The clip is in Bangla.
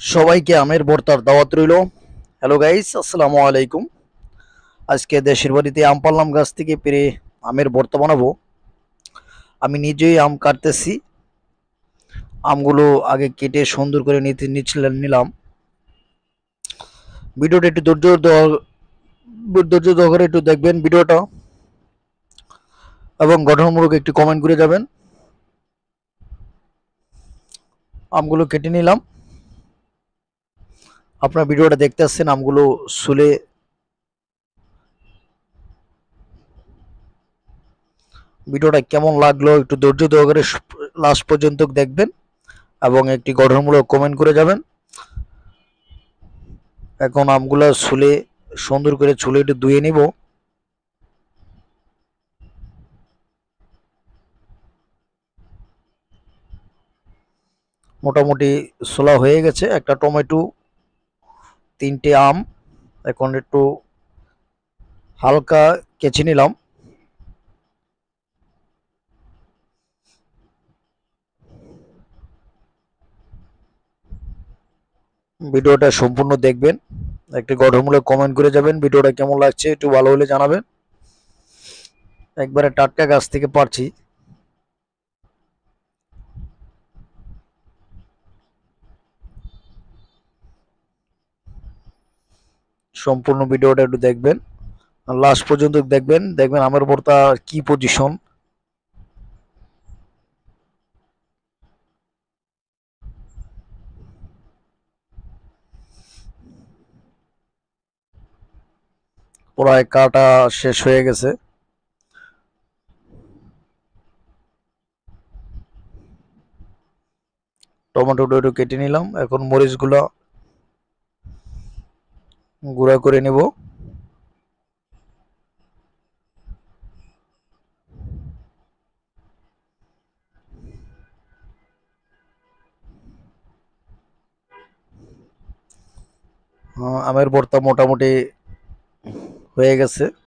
সবাইকে আমের ভর্তার দাওয়াত রইল। হ্যালো গাইস, আসসালামু আলাইকুম। আজকে দেশের বাড়িতে আম পারলাম গাছ থেকে পেরে আমের ভর্তা বানাবো। আমি নিজেই আম কাটতেছি। আমগুলো আগে কেটে সুন্দর করে নিলাম। ভিডিওটা একটু ধৈর্য ধরে একটু দেখবেন ভিডিওটা, এবং গঠনমূলক একটু কমেন্ট করে যাবেন। আমগুলো কেটে নিলাম। আপনার ভিডিওটা দেখতে আসছেন আমগুলো সুলে। ভিডিওটা কেমন লাগলো একটু ধৈর্য ধরে লাস্ট পর্যন্ত দেখবেন এবং একটি গঠনমূলক কমেন্ট করে যাবেন। এখন আমগুলো ছুলে সুন্দর করে ছুলে একটু ধুয়ে নিব। মোটামুটি ছোলা হয়ে গেছে। একটা টমেটো, তিনটে আম এখন একটু হালকা কেচে নিলাম। ভিডিওটা সম্পূর্ণ দেখবেন, একটি গঠনমূলক কমেন্ট করে যাবেন। ভিডিওটা কেমন লাগছে একটু ভালো হলে জানাবেন। একবারে টাটকা গাছ থেকে পারছি। সম্পূর্ণ ভিডিওটা একটু দেখবেন, লাস্ট পর্যন্ত দেখবেন। দেখবেন আমার ভর্তা কি পজিশন। প্রায় কাটা শেষ হয়ে গেছে। টমেটোটা একটু কেটে নিলাম। এখন মরিচগুলো গুঁড়া করে নেব। আমের ভর্তা মোটামুটি হয়ে গেছে।